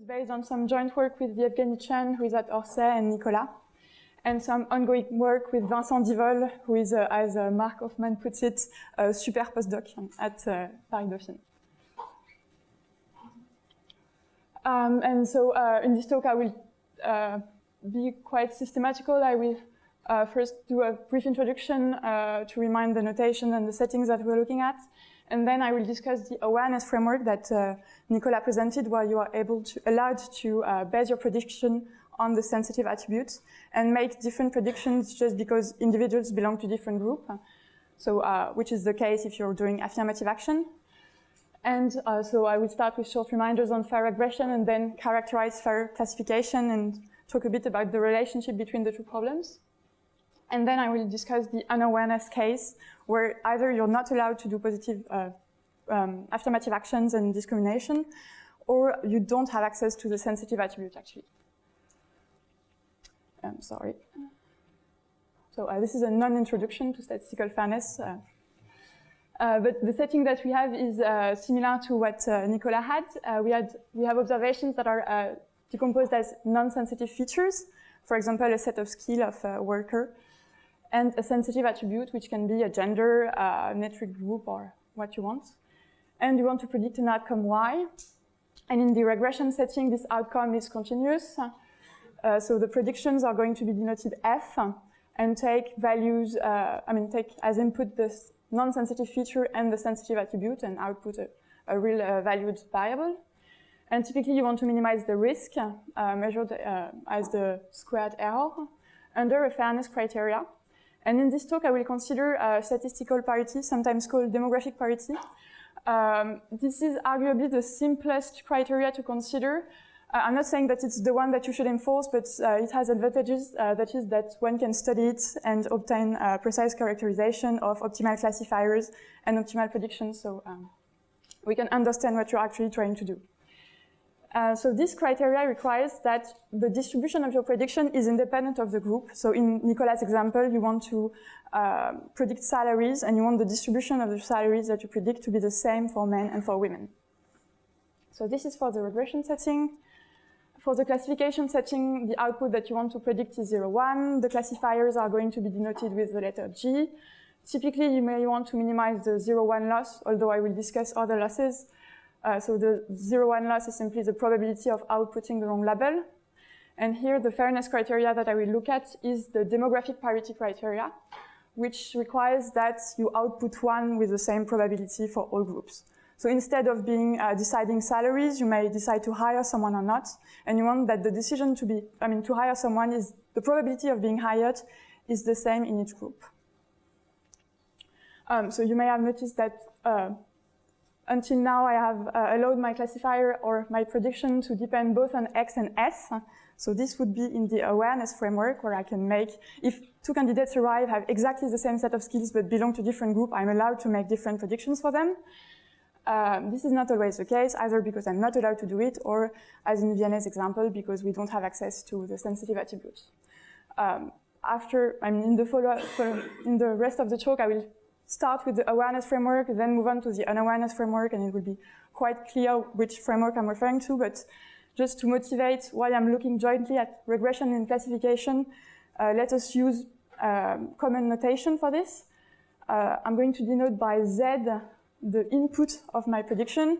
It's based on some joint work with Yevgeny Chen, who is at Orsay, and Nicolas, and some ongoing work with Vincent Divol, who is, as Mark Hoffman puts it, a super postdoc at Paris Dauphine. And so in this talk I will be quite systematical. I will first do a brief introduction to remind the notation and the settings that we're looking at. And then I will discuss the awareness framework that Nicolas presented, where you are allowed to base your prediction on the sensitive attributes and make different predictions just because individuals belong to different groups. So, which is the case if you're doing affirmative action. And so I will start with short reminders on fair regression and then characterize fair classification and talk a bit about the relationship between the two problems. And then I will discuss the unawareness case, where either you're not allowed to do positive affirmative actions and discrimination, or you don't have access to the sensitive attribute, actually. Sorry. So this is a non-introduction to statistical fairness. But the setting that we have is similar to what Nicolas had. We have observations that are decomposed as non-sensitive features, for example, a set of skill of a worker, and a sensitive attribute, which can be a gender, an ethnic group, or what you want. And you want to predict an outcome Y. And in the regression setting, this outcome is continuous. So the predictions are going to be denoted F, and take values, take as input this non-sensitive feature and the sensitive attribute, and output a real valued variable. And typically you want to minimize the risk, measured as the squared error, under a fairness criteria. And in this talk I will consider statistical parity, sometimes called demographic parity. This is arguably the simplest criteria to consider. I'm not saying that it's the one that you should enforce, but it has advantages, that is that one can study it and obtain precise characterization of optimal classifiers and optimal predictions, so we can understand what you're actually trying to do. So this criteria requires that the distribution of your prediction is independent of the group. So in Nicolas' example, you want to predict salaries, and you want the distribution of the salaries that you predict to be the same for men and for women. So this is for the regression setting. For the classification setting, the output that you want to predict is 0, 1. The classifiers are going to be denoted with the letter G. Typically, you may want to minimize the 0, 1 loss, although I will discuss other losses. So the 0, 1 loss is simply the probability of outputting the wrong label. And here, the fairness criteria that I will look at is the demographic parity criteria, which requires that you output 1 with the same probability for all groups. So instead of deciding salaries, you may decide to hire someone or not, and you want that the decision to hire someone is, the probability of being hired is the same in each group. So you may have noticed that until now I have allowed my classifier or my prediction to depend both on X and S. So this would be in the awareness framework, where I can make, if two candidates arrive, have exactly the same set of skills but belong to different groups, I'm allowed to make different predictions for them. This is not always the case, either because I'm not allowed to do it, or, as in Vianney's example, because we don't have access to the sensitive attributes. In the rest of the talk, I will start with the awareness framework, then move on to the unawareness framework, and it will be quite clear which framework I'm referring to. But just to motivate why I'm looking jointly at regression and classification, let us use common notation for this. I'm going to denote by Z the input of my prediction.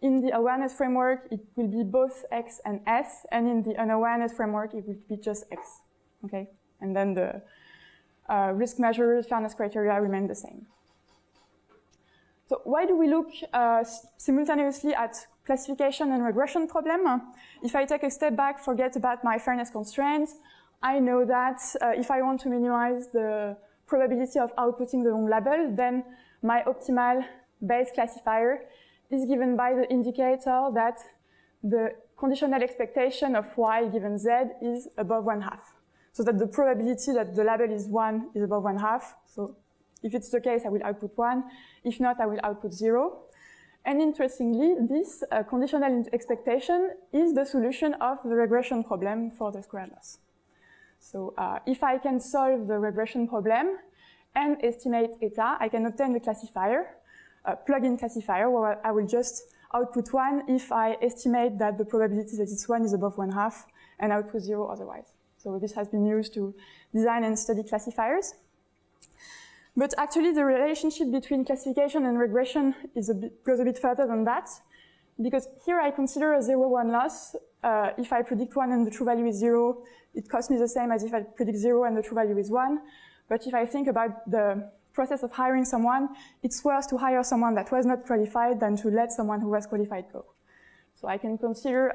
In the awareness framework, it will be both X and S, and in the unawareness framework, it will be just X, okay? And then the risk measures, fairness criteria remain the same. So why do we look simultaneously at classification and regression problem? If I take a step back, forget about my fairness constraints, I know that if I want to minimize the probability of outputting the wrong label, then my optimal base classifier is given by the indicator that the conditional expectation of Y given Z is above 1/2. So that the probability that the label is 1 is above 1/2. So if it's the case, I will output 1. If not, I will output 0. And interestingly, this conditional expectation is the solution of the regression problem for the squared loss. So if I can solve the regression problem and estimate eta, I can obtain the classifier, plug-in classifier, where I will just output 1 if I estimate that the probability that it's 1 is above 1/2 and output 0 otherwise. So this has been used to design and study classifiers. But actually the relationship between classification and regression goes a bit further than that, because here I consider a 0-1 loss. If I predict 1 and the true value is 0, it costs me the same as if I predict 0 and the true value is 1. But if I think about the process of hiring someone, it's worse to hire someone that was not qualified than to let someone who was qualified go. So I can consider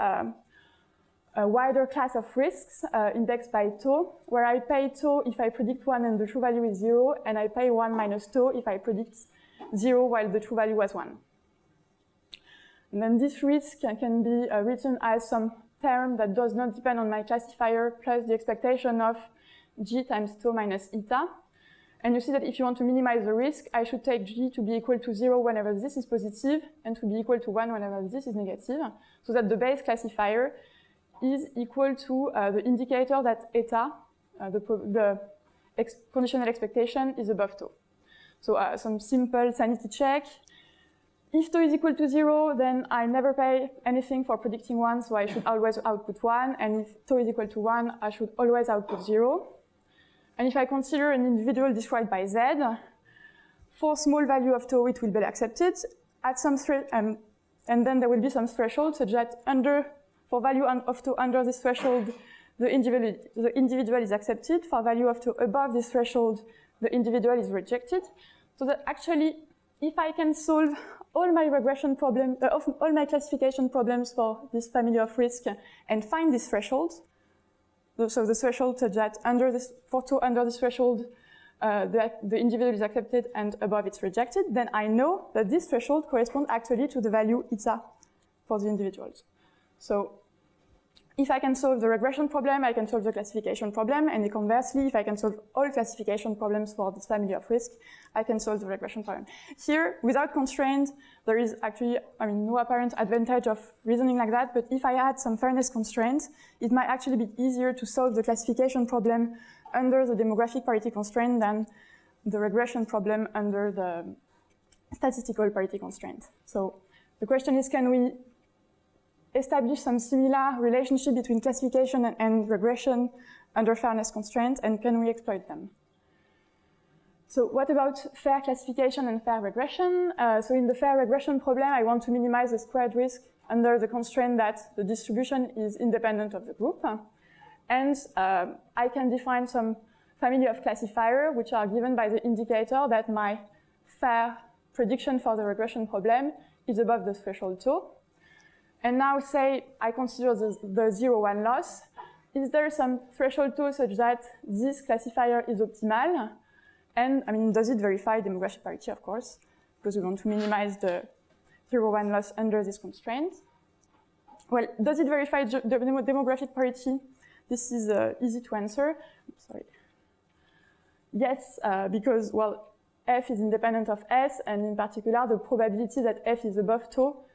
a wider class of risks indexed by tau, where I pay tau if I predict 1 and the true value is 0, and I pay 1 minus tau if I predict 0 while the true value was 1. And then this risk can be written as some term that does not depend on my classifier plus the expectation of g times tau minus eta. And you see that if you want to minimize the risk, I should take g to be equal to 0 whenever this is positive and to be equal to 1 whenever this is negative, so that the base classifier is equal to the indicator that eta, the conditional expectation, is above tau. So some simple sanity check. If tau is equal to 0, then I never pay anything for predicting 1, so I should always output 1. And if tau is equal to 1, I should always output 0. And if I consider an individual described by Z, for small value of tau, it will be accepted. At some and then there will be some threshold such that for value of tau under this threshold, the individual is accepted. For value of tau above this threshold, the individual is rejected. So that actually, if I can solve all my regression problems, all my classification problems for this family of risk and find this threshold, so the threshold such that for tau under this threshold, the individual is accepted and above it's rejected, then I know that this threshold corresponds actually to the value eta for the individuals. So if I can solve the regression problem, I can solve the classification problem, and conversely, if I can solve all classification problems for this family of risk, I can solve the regression problem. Here, without constraint, there is actually, no apparent advantage of reasoning like that, but if I add some fairness constraints, it might actually be easier to solve the classification problem under the demographic parity constraint than the regression problem under the statistical parity constraint. So the question is, can we establish some similar relationship between classification and regression under fairness constraints, and can we exploit them? So what about fair classification and fair regression? So in the fair regression problem, I want to minimize the squared risk under the constraint that the distribution is independent of the group. And I can define some family of classifiers which are given by the indicator that my fair prediction for the regression problem is above the threshold tau. And now say I consider the 0-1 loss. Is there some threshold tau such that this classifier is optimal? And does it verify demographic parity, of course, because we want to minimize the 0-1 loss under this constraint. Well, does it verify the demographic parity? This is easy to answer. Sorry. Yes, because, well, F is independent of S, and in particular, the probability that F is above tau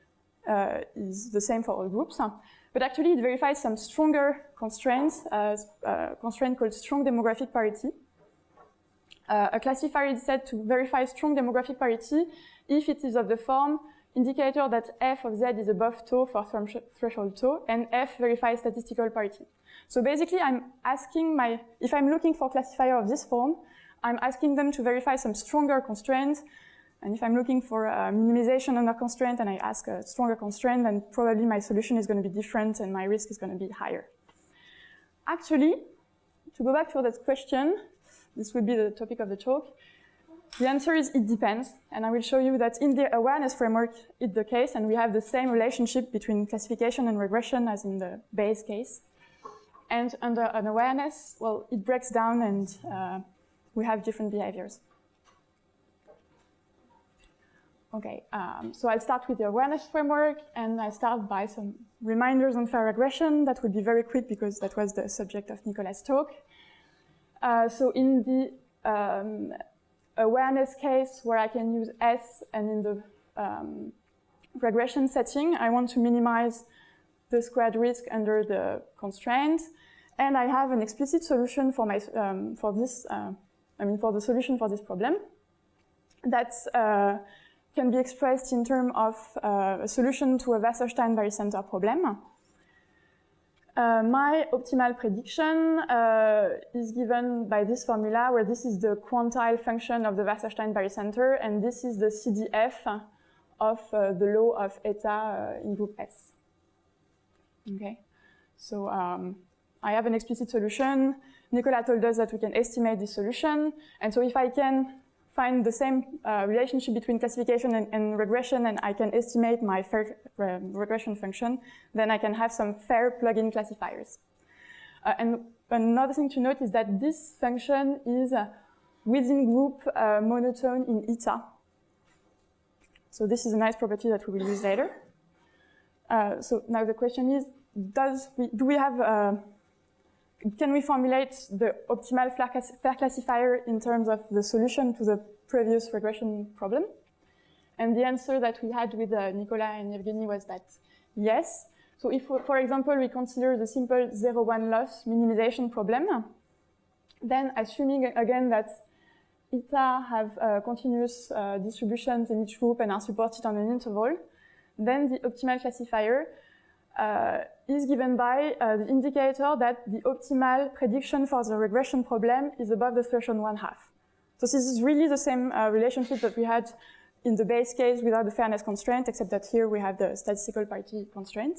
is the same for all groups. But actually, it verifies some stronger constraints, a constraint called strong demographic parity. A classifier is said to verify strong demographic parity if it is of the form indicator that F of Z is above tau for some threshold tau, and F verifies statistical parity. So basically, I'm asking if I'm looking for a classifier of this form, I'm asking them to verify some stronger constraints. And if I'm looking for minimization under constraint and I ask a stronger constraint, then probably my solution is going to be different and my risk is going to be higher. Actually, to go back to that question, this will be the topic of the talk. The answer is it depends. And I will show you that in the awareness framework, it's the case, and we have the same relationship between classification and regression as in the Bayes case. And under an awareness, well, it breaks down and we have different behaviors. Okay, so I'll start with the awareness framework, and I start by some reminders on fair regression. That will be very quick because that was the subject of Nicolas' talk. So in the awareness case where I can use S, and in the regression setting, I want to minimize the squared risk under the constraint, and I have an explicit solution for my for the solution for this problem. That's can be expressed in terms of a solution to a Wasserstein barycenter problem. My optimal prediction is given by this formula, where this is the quantile function of the Wasserstein barycenter, and this is the CDF of the law of eta in group S. Okay, so I have an explicit solution. Nicola told us that we can estimate this solution, and so if I can find the same relationship between classification and regression, and I can estimate my fair regression function, then I can have some fair plug-in classifiers. And another thing to note is that this function is within group monotone in eta. So this is a nice property that we will use later. So now the question is, can we formulate the optimal fair classifier in terms of the solution to the previous regression problem? And the answer that we had with Nicola and Evgeny was that yes. So if, for example, we consider the simple 0-1 loss minimization problem, then assuming again that eta have continuous distributions in each group and are supported on an interval, then the optimal classifier is given by the indicator that the optimal prediction for the regression problem is above the threshold 1/2. So this is really the same relationship that we had in the base case without the fairness constraint, except that here we have the statistical parity constraint.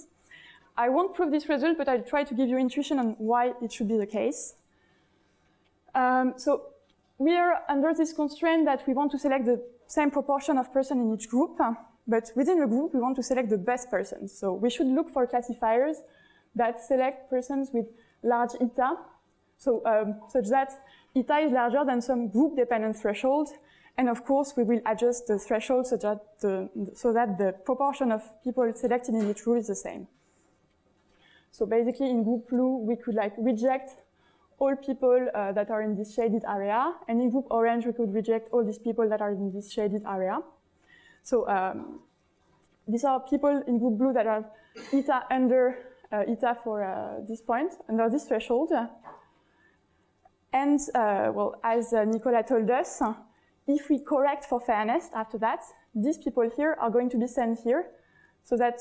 I won't prove this result, but I'll try to give you intuition on why it should be the case. So we are under this constraint that we want to select the same proportion of person in each group. But within the group, we want to select the best persons. So we should look for classifiers that select persons with large eta, so such that eta is larger than some group-dependent threshold. And of course, we will adjust the threshold so that the proportion of people selected in each group is the same. So basically, in group blue, we could reject all people that are in this shaded area. And in group orange, we could reject all these people that are in this shaded area. So these are people in group blue that have eta under eta for this point, under this threshold. And well, as Nicola told us, if we correct for fairness after that, these people here are going to be sent here, so that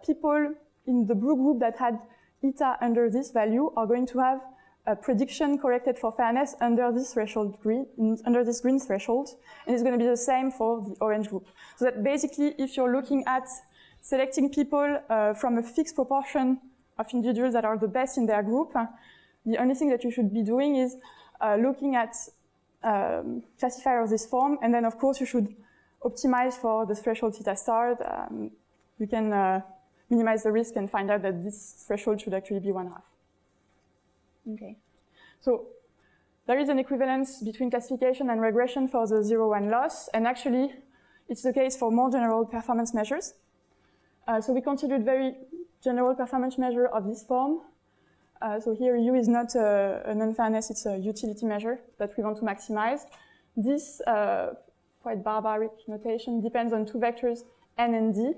people in the blue group that had eta under this value are going to have a prediction corrected for fairness under this threshold under this green threshold, and it's going to be the same for the orange group. So that basically, if you're looking at selecting people from a fixed proportion of individuals that are the best in their group, the only thing that you should be doing is looking at classifier of this form, and then of course you should optimize for the threshold theta star. You can minimize the risk and find out that this threshold should actually be 1/2. Okay, so there is an equivalence between classification and regression for the 0-1 loss, and actually it's the case for more general performance measures. So we considered very general performance measure of this form. So here U is not an unfairness, it's a utility measure that we want to maximize. This quite barbaric notation depends on two vectors n and d.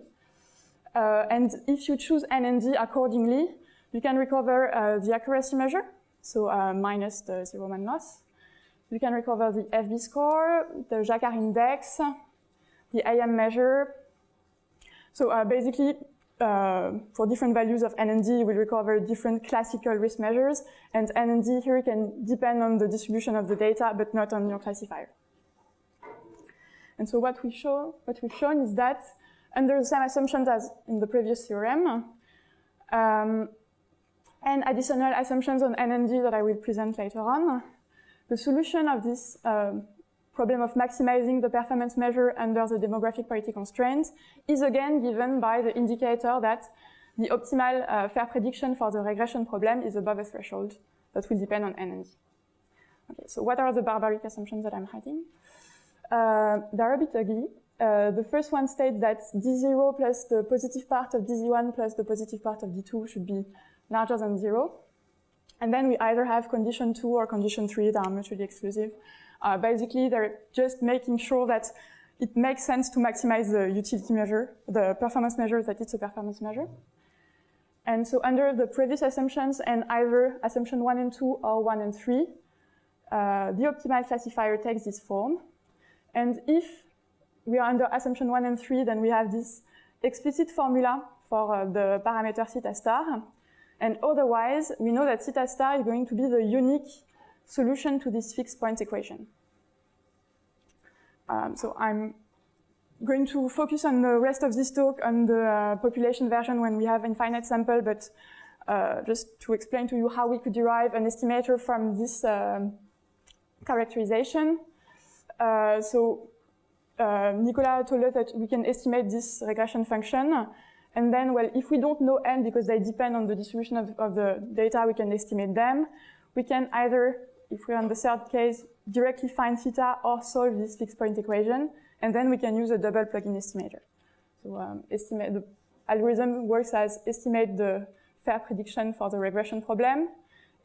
And if you choose n and d accordingly, you can recover the accuracy measure, so minus the 0-1 loss. You can recover the FB score, the Jacquard index, the AM measure. So basically, for different values of n and d, you will recover different classical risk measures, and n and d here can depend on the distribution of the data, but not on your classifier. And so what we've shown is that under the same assumptions as in the previous theorem, and additional assumptions on n and d that I will present later on, the solution of this problem of maximizing the performance measure under the demographic parity constraint is again given by the indicator that the optimal fair prediction for the regression problem is above a threshold that will depend on n and d. Okay, so what are the barbaric assumptions that I'm hiding? They're a bit ugly. The first one states that d0 plus the positive part of dz1 plus the positive part of d2 should be larger than 0. And then we either have condition 2 or condition 3 that are mutually exclusive. Basically, they're just making sure that it makes sense to maximize the utility measure, the performance measure that it's a performance measure. And so under the previous assumptions and either assumption 1 and 2 or 1 and 3, the optimal classifier takes this form. And if we are under assumption 1 and 3, then we have this explicit formula for the parameter theta star. And otherwise, we know that theta star is going to be the unique solution to this fixed point equation. So I'm going to focus on the rest of this talk on the population version when we have infinite sample, but just to explain to you how we could derive an estimator from this characterization. Nicola told us that we can estimate this regression function. And then, well, if we don't know n because they depend on the distribution of the data, we can estimate them. We can either, if we're on the third case, directly find theta or solve this fixed point equation. And then we can use a double plugin estimator. So estimate the algorithm works as estimate the fair prediction for the regression problem,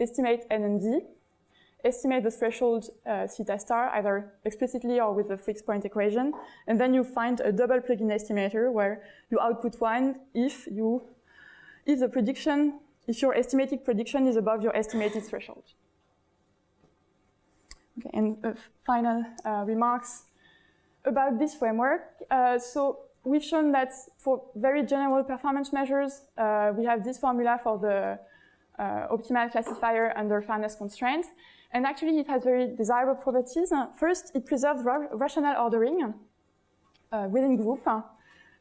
estimate n and d, estimate the threshold theta star, either explicitly or with a fixed point equation, and then you find a double plugin estimator where you output 1 if your estimated prediction is above your estimated threshold. Okay, and final remarks about this framework. So we've shown that for very general performance measures, we have this formula for the optimal classifier under fairness constraints. And actually, it has very desirable properties. First, it preserves rational ordering within group,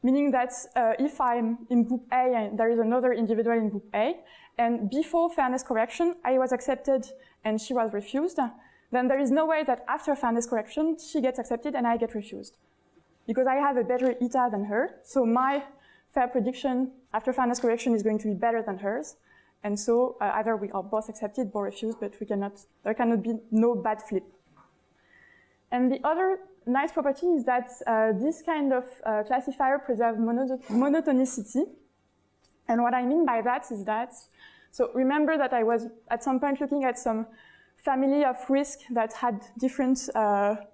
meaning that if I'm in group A and there is another individual in group A, and before fairness correction, I was accepted and she was refused, then there is no way that after fairness correction, she gets accepted and I get refused. Because I have a better eta than her, so my fair prediction after fairness correction is going to be better than hers. And so either we are both accepted or refused, but there cannot be no bad flip. And the other nice property is that this kind of classifier preserves monotonicity. And what I mean by that is that, so remember that I was at some point looking at some family of risk that had different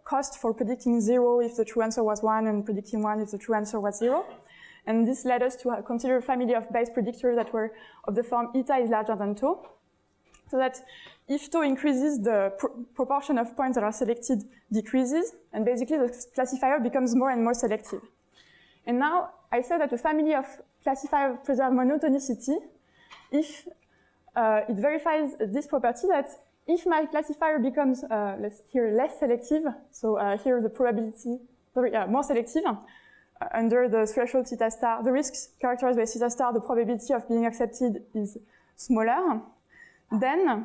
costs for predicting 0 if the true answer was 1 and predicting 1 if the true answer was 0. And this led us to consider a family of base predictors that were of the form eta is larger than tau. So that if tau increases, the proportion of points that are selected decreases, and basically the classifier becomes more and more selective. And now I say that the family of classifier preserves monotonicity if it verifies this property that if my classifier becomes less selective, so here the probability, more selective, under the threshold theta star, the risks characterized by theta star, the probability of being accepted is smaller, then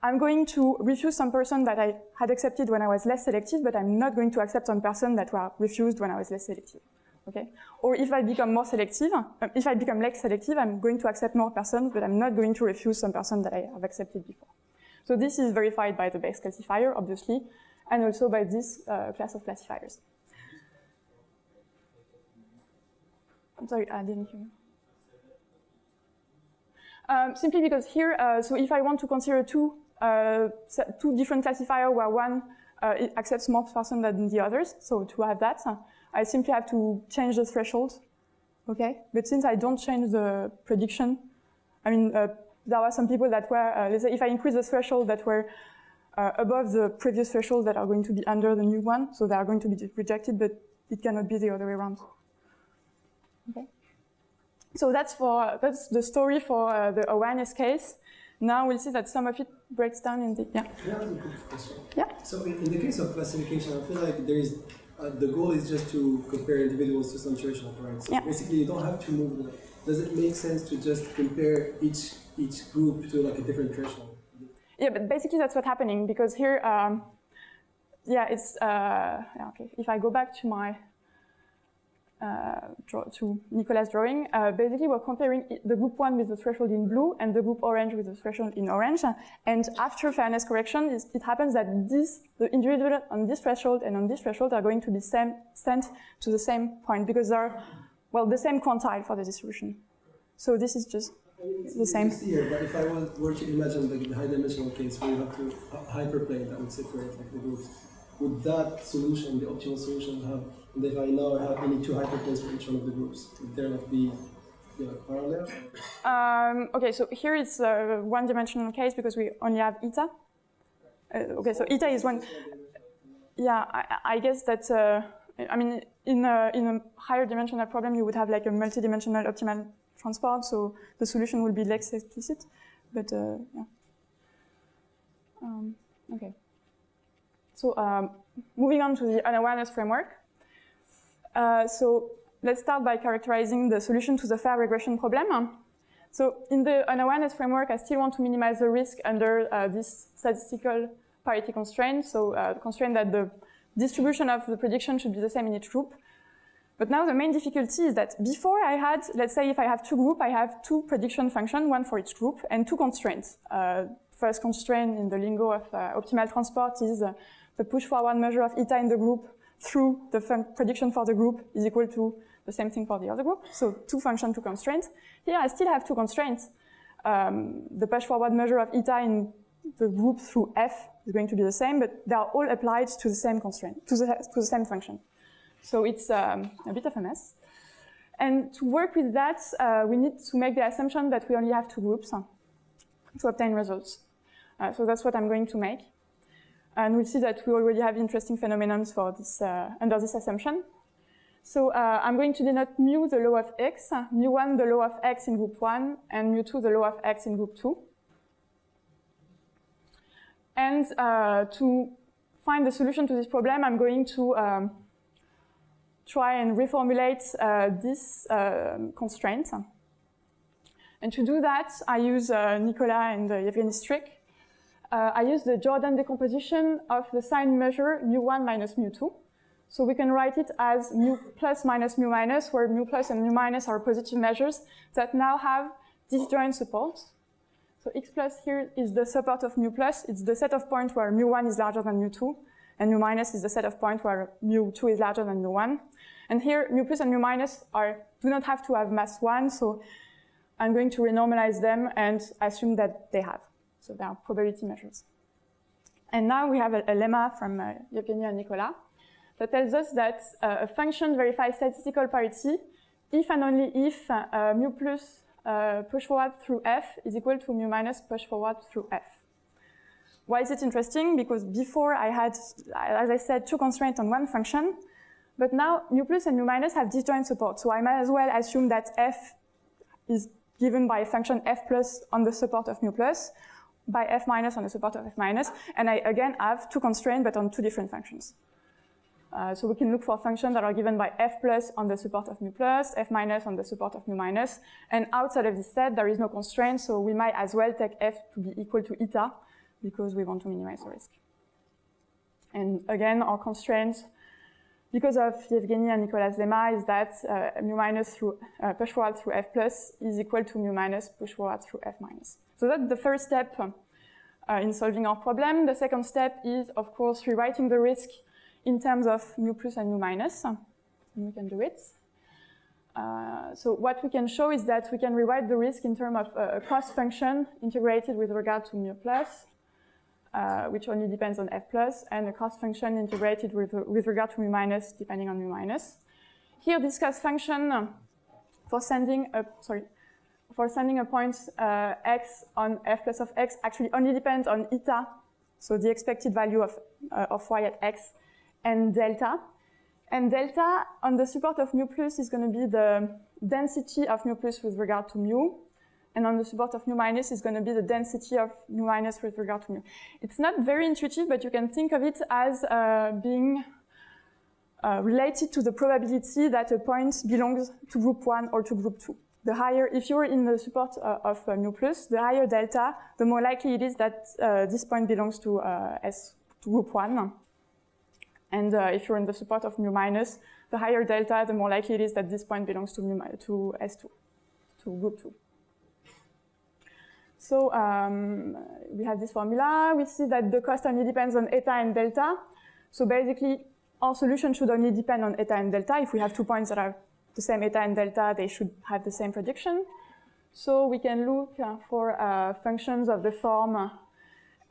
I'm going to refuse some person that I had accepted when I was less selective, but I'm not going to accept some person that were refused when I was less selective. Okay? Or if I become more selective, if I become less selective, I'm going to accept more persons, but I'm not going to refuse some person that I have accepted before. So this is verified by the base classifier, obviously, and also by this class of classifiers. I'm sorry, I didn't hear you. Simply because here, so if I want to consider two different classifiers where one accepts more person than the others, so to have that, I simply have to change the threshold, okay? But since I don't change the prediction, I mean, there were some people that were, let's say if I increase the threshold that were above the previous threshold that are going to be under the new one, so they are going to be rejected, but it cannot be the other way around. Okay. So that's the story for the awareness case. Now we'll see that some of it breaks down in the, Can I ask a quick question? Yeah. So in the case of classification, I feel like there is, the goal is just to compare individuals to some threshold, right? So basically you don't have to move them. Does it make sense to just compare each group to like a different threshold? Yeah, but basically that's what's happening because here, it's, okay. If I go back to my, to Nicola's drawing, basically we're comparing the group 1 with the threshold in blue and the group orange with the threshold in orange. And after fairness correction, it happens that the individual on this threshold and on this threshold are going to be sent to the same point because they're, well, the same quantile for the distribution. So this is just the same. Here, but if I were to imagine the high-dimensional case where you have to hyperplane that would separate like the groups, would that solution, the optimal solution, have? And if I now have only two hyperplanes for each one of the groups, would there not be parallel? Okay, so here it's a one-dimensional case because we only have eta. Okay, so eta is one. yeah, I guess that, I mean, in a higher dimensional problem, you would have like a multidimensional optimal transport, so the solution will be less explicit, but yeah. Okay. So moving on to the unawareness framework. So let's start by characterizing the solution to the fair regression problem. So in the unawareness framework, I still want to minimize the risk under this statistical parity constraint. So the constraint that the distribution of the prediction should be the same in each group. But now the main difficulty is that before I had, let's say if I have two groups, I have two prediction functions, one for each group, and two constraints. First constraint in the lingo of optimal transport is the push-forward measure of eta in the group through the prediction for the group is equal to the same thing for the other group. So two functions, two constraints. Here I still have two constraints. The push-forward measure of eta in the group through f is going to be the same, but they are all applied to the same constraint, to the same function. So it's a bit of a mess. And to work with that, we need to make the assumption that we only have two groups to obtain results. So that's what I'm going to make. And we'll see that we already have interesting phenomena for this, under this assumption. So I'm going to denote mu the law of x, mu1 the law of x in group 1, and mu2 the law of x in group 2. And to find the solution to this problem, I'm going to try and reformulate this constraint. And to do that, I use Nicola and Yevgeny's trick. I use the Jordan decomposition of the sign measure mu1 minus mu2. So we can write it as mu plus minus mu minus, where mu plus and mu minus are positive measures that now have disjoint support. So x plus here is the support of mu plus. It's the set of points where mu1 is larger than mu2. And mu minus is the set of points where mu2 is larger than mu1. And here, mu plus and mu minus do not have to have mass 1, so I'm going to renormalize them and assume that they have. So they are probability measures. And now we have a lemma from Yevgeny and Nicola that tells us that a function verifies statistical parity if and only if mu plus push forward through f is equal to mu minus push forward through f. Why is it interesting? Because before I had, as I said, two constraints on one function, but now mu plus and mu minus have disjoint support. So I might as well assume that f is given by a function f plus on the support of mu plus, by f minus on the support of f minus, and I again have two constraints but on two different functions. So we can look for functions that are given by f plus on the support of mu plus, f minus on the support of mu minus, and outside of this set there is no constraint, so we might as well take f to be equal to eta because we want to minimize the risk. And again, our constraint, because of Yevgeny and Nicola's lemma, is that mu minus through push forward through f plus is equal to mu minus push forward through f minus. So that's the first step in solving our problem. The second step is, of course, rewriting the risk in terms of mu plus and mu minus. And we can do it. So what we can show is that we can rewrite the risk in terms of a cost function integrated with regard to mu plus, which only depends on f plus, and a cost function integrated with regard to mu minus, depending on mu minus. Here, this cost function for sending a point x on f plus of x actually only depends on eta, so the expected value of y at x, and delta. And delta on the support of mu plus is going to be the density of mu plus with regard to mu, and on the support of mu minus is going to be the density of mu minus with regard to mu. It's not very intuitive, but you can think of it as being related to the probability that a point belongs to group 1 or to group 2. The higher, if you're in the support of mu plus, the higher delta, the more likely it is that this point belongs to group 1. And if you're in the support of mu minus, the higher delta, the more likely it is that this point belongs to S2, to group 2. So we have this formula. We see that the cost only depends on eta and delta. So basically, our solution should only depend on eta and delta. If we have 2 points that are the same eta and delta, they should have the same prediction. So we can look for functions of the form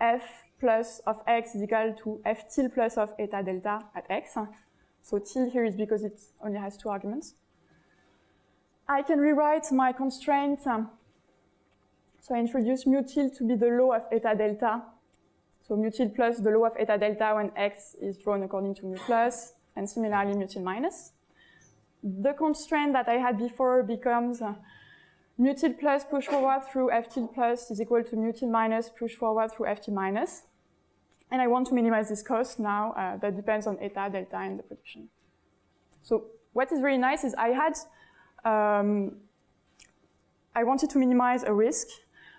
f plus of x is equal to f til plus of eta delta at x. So til here is because it only has 2 arguments. I can rewrite my constraint. So I introduce mu til to be the law of eta delta. So mu tilde plus the law of eta delta when x is drawn according to mu plus, and similarly mu tilde minus. The constraint that I had before becomes mu tilde plus push forward through f tilde plus is equal to mu tilde minus push forward through f tilde minus. And I want to minimize this cost now that depends on eta, delta, and the prediction. So what is very nice is I wanted to minimize a risk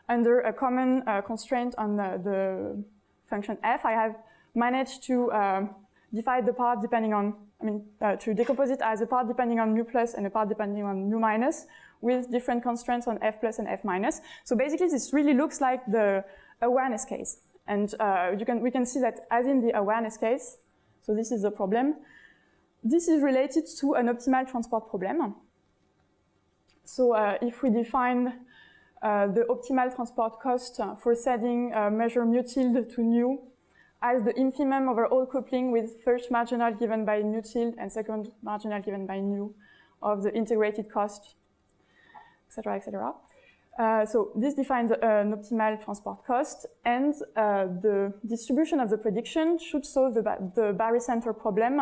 under a common constraint on the function f. I have managed to divide the part depending on, to decompose it as a part depending on mu plus and a part depending on mu minus with different constraints on f plus and f minus. So basically this really looks like the awareness case. And we can see that as in the awareness case, so this is the problem, this is related to an optimal transport problem. So if we define the optimal transport cost for setting measure mu tilde to nu as the infimum over all coupling with first marginal given by mu tilde and second marginal given by nu of the integrated cost, etc., etc. So this defines an optimal transport cost, and the distribution of the prediction should solve the barycenter problem,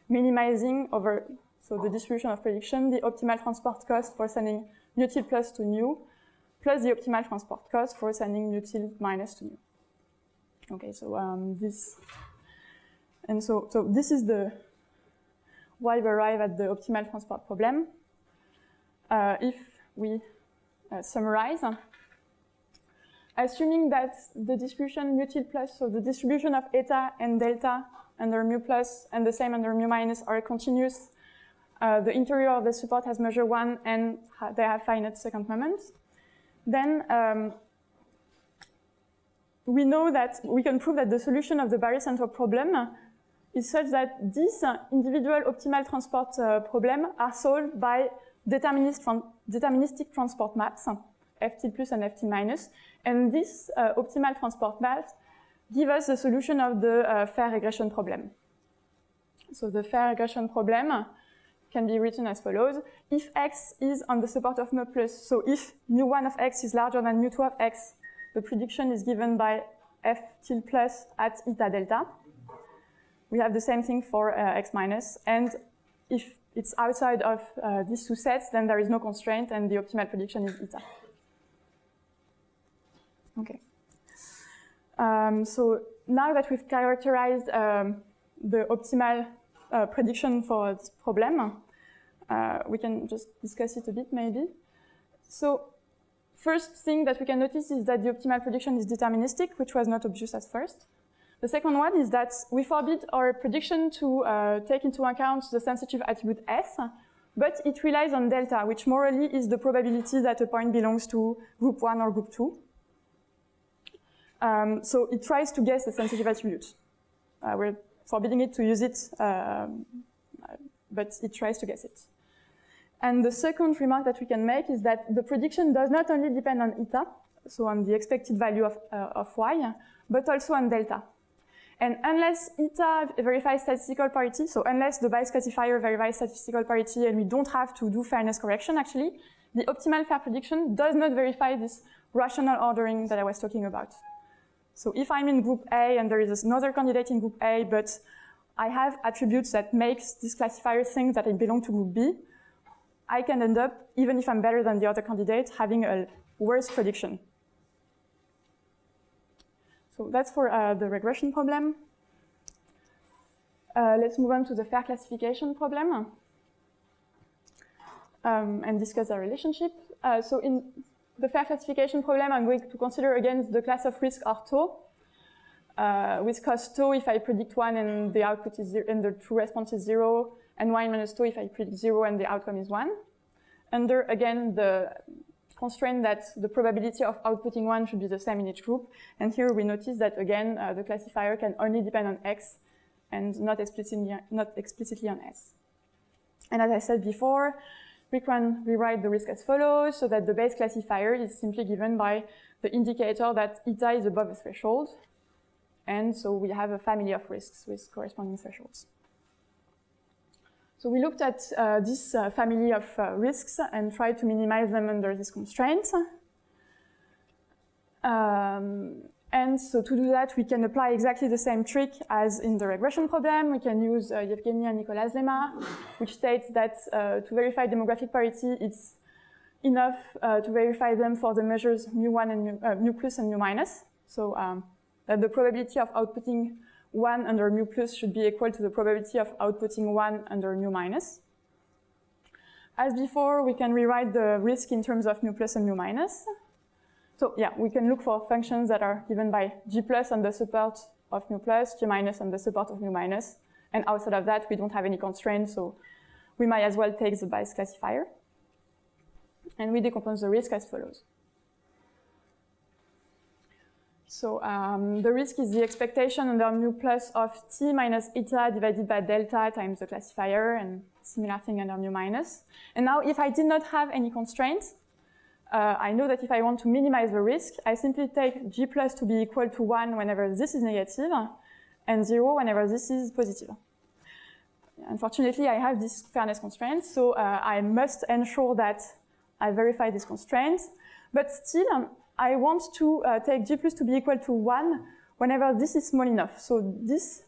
minimizing over, so the distribution of prediction, the optimal transport cost for sending mu tilde plus to nu, plus the optimal transport cost for sending mu tilde minus to nu. Okay, so so this is the why we arrive at the optimal transport problem. If we summarize, assuming that the distribution mu tilde plus, so the distribution of eta and delta under mu plus and the same under mu minus are continuous, the interior of the support has measure 1 and they have finite second moment, then we know that we can prove that the solution of the barycenter problem is such that these individual optimal transport problem are solved by deterministic transport maps, f tilde plus and f tilde minus, and this optimal transport maps give us the solution of the fair regression problem. So the fair regression problem can be written as follows. If x is on the support of mu plus, so if mu1 of x is larger than mu2 of x, the prediction is given by f tilde plus at eta delta. We have the same thing for x minus, and if it's outside of these two sets, then there is no constraint, and the optimal prediction is eta. Okay. So now that we've characterized the optimal prediction for this problem, we can just discuss it a bit, maybe. So first thing that we can notice is that the optimal prediction is deterministic, which was not obvious at first. The second one is that we forbid our prediction to take into account the sensitive attribute S, but it relies on delta, which morally is the probability that a point belongs to group 1 or group 2. So it tries to guess the sensitive attribute. We're forbidding it to use it, but it tries to guess it. And the second remark that we can make is that the prediction does not only depend on eta, so on the expected value of y, but also on delta. And unless eta verifies statistical parity, so unless the Bayes classifier verifies statistical parity and we don't have to do fairness correction, actually, the optimal fair prediction does not verify this rational ordering that I was talking about. So if I'm in group A and there is another candidate in group A, but I have attributes that makes this classifier think that I belong to group B, I can end up, even if I'm better than the other candidate, having a worse prediction. So that's for the regression problem. Let's move on to the fair classification problem and discuss the relationship. So in the fair classification problem, I'm going to consider again the class of risk R tau. With cost tau if I predict 1 and the output is 0 and the true response is 0, and 1 minus tau if I predict 0 and the outcome is 1. Under, again, the constraint that the probability of outputting 1 should be the same in each group. And here we notice that, again, the classifier can only depend on X and not explicitly on S. And as I said before, we can rewrite the risk as follows, so that the Bayes classifier is simply given by the indicator that eta is above a threshold. And so we have a family of risks with corresponding thresholds. So we looked at this family of risks and tried to minimize them under this constraint. And so to do that, we can apply exactly the same trick as in the regression problem. We can use Yevgeny and Nicolas' lemma, which states that to verify demographic parity, it's enough to verify them for the measures mu1 and mu plus and mu minus. So that the probability of outputting 1 under mu plus should be equal to the probability of outputting 1 under mu minus. As before, we can rewrite the risk in terms of mu plus and mu minus. So yeah, we can look for functions that are given by g plus on the support of mu plus, g minus on the support of mu minus. And outside of that, we don't have any constraints, so we might as well take the bias classifier. And we decompose the risk as follows. So the risk is the expectation under mu plus of t minus eta divided by delta times the classifier, and similar thing under mu minus. And now if I did not have any constraints, I know that if I want to minimize the risk, I simply take g plus to be equal to 1 whenever this is negative, and 0 whenever this is positive. Unfortunately, I have this fairness constraint, so I must ensure that I verify this constraint. But still, I want to take g plus to be equal to 1 whenever this is small enough. So this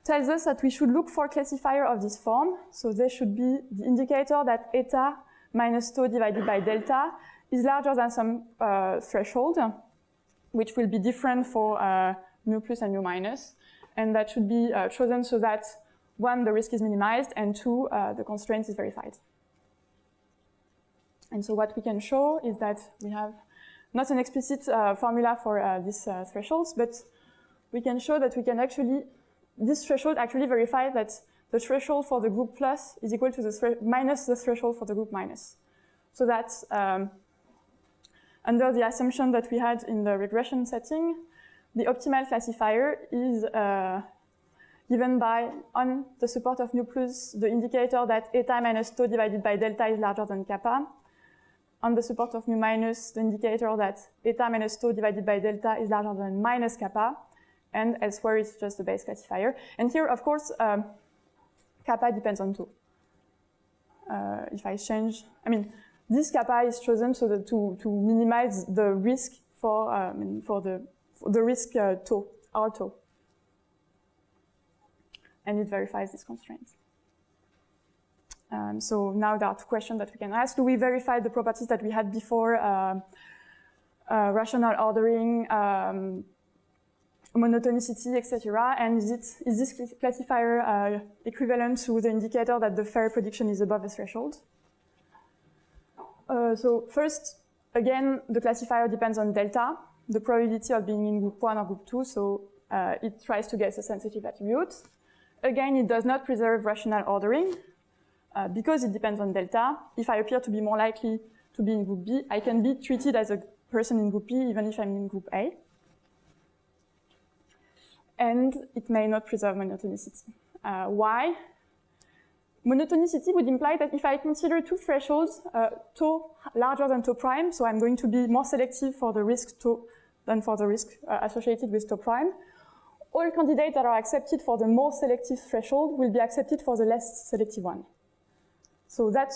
tells us that we should look for a classifier of this form. So there should be the indicator that eta minus tau divided by delta is larger than some threshold, which will be different for mu plus and mu minus. And that should be chosen so that 1, the risk is minimized, and 2, the constraint is verified. And so what we can show is that we have not an explicit formula for these thresholds, but we can show that we can actually, this threshold actually verifies that the threshold for the group plus is equal to the minus the threshold for the group minus. So that under the assumption that we had in the regression setting, the optimal classifier is given by, on the support of mu plus, the indicator that eta minus tau divided by delta is larger than kappa. On the support of mu minus, the indicator that eta minus tau divided by delta is larger than minus kappa. And elsewhere, it's just the base classifier. And here, of course, kappa depends on tau. If I change, this kappa is chosen so that to minimize the risk for the risk tau, R tau. And it verifies this constraint. So now there are 2 questions that we can ask. Do we verify the properties that we had before, rational ordering, monotonicity, etc.? And is this classifier equivalent to the indicator that the fair prediction is above the threshold? So first, again, the classifier depends on delta, the probability of being in group 1 or group 2, so it tries to guess a sensitive attribute. Again, it does not preserve rational ordering, because it depends on delta. If I appear to be more likely to be in group B, I can be treated as a person in group B even if I'm in group A. And it may not preserve monotonicity. Why? Monotonicity would imply that if I consider 2 thresholds, tau larger than tau prime, so I'm going to be more selective for the risk tau than for the risk associated with tau prime, all candidates that are accepted for the more selective threshold will be accepted for the less selective one. So that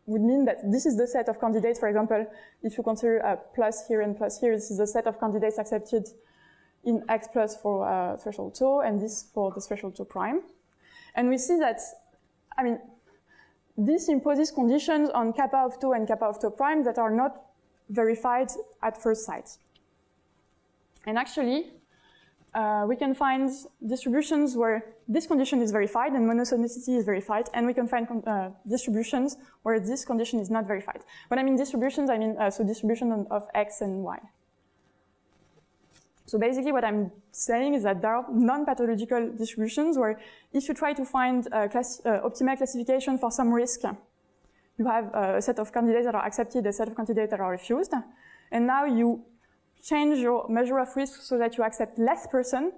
would mean that this is the set of candidates, for example, if you consider a plus here and plus here, this is the set of candidates accepted in X plus for threshold tau, and this for the threshold tau prime. And we see that, this imposes conditions on kappa of tau and kappa of tau prime that are not verified at first sight. And actually, we can find distributions where this condition is verified and monotonicity is verified, and we can find distributions where this condition is not verified. When I mean distributions, I mean so distribution of X and Y. So basically what I'm saying is that there are non-pathological distributions where if you try to find optimal classification for some risk, you have a set of candidates that are accepted, a set of candidates that are refused, and now you change your measure of risk so that you accept less person.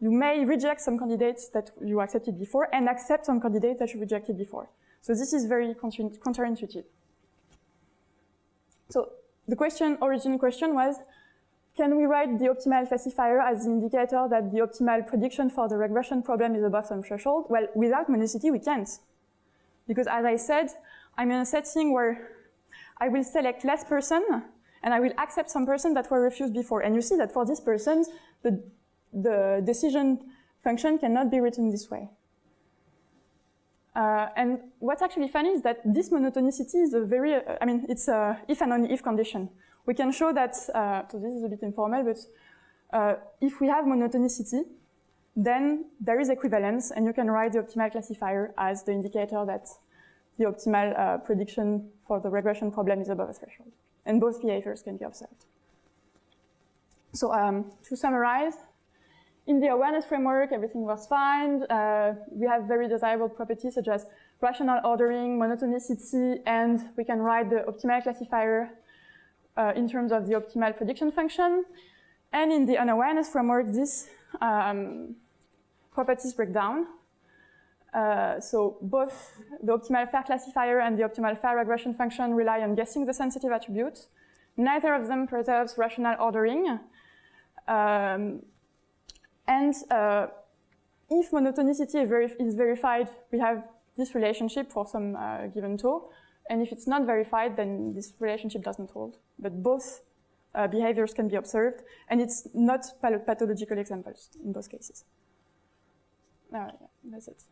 You may reject some candidates that you accepted before and accept some candidates that you rejected before. So this is very counterintuitive. So the original question was, can we write the optimal classifier as the indicator that the optimal prediction for the regression problem is above some threshold? Well, without monicity, we can't. Because as I said, I'm in a setting where I will select less person, and I will accept some persons that were refused before. And you see that for these persons, the decision function cannot be written this way. And what's actually funny is that this monotonicity is a very, it's a if and only if condition. We can show that, so this is a bit informal, but if we have monotonicity, then there is equivalence, and you can write the optimal classifier as the indicator that the optimal prediction for the regression problem is above a threshold. And both behaviors can be observed. So to summarize, in the awareness framework, everything was fine. We have very desirable properties such as rational ordering, monotonicity, and we can write the optimal classifier in terms of the optimal prediction function. And in the unawareness framework, these properties break down. So both the optimal fair classifier and the optimal fair regression function rely on guessing the sensitive attribute. Neither of them preserves rational ordering. And if monotonicity is verified, we have this relationship for some given tau. And if it's not verified, then this relationship doesn't hold. But both behaviors can be observed, and it's not pathological examples in both cases. Yeah, that's it.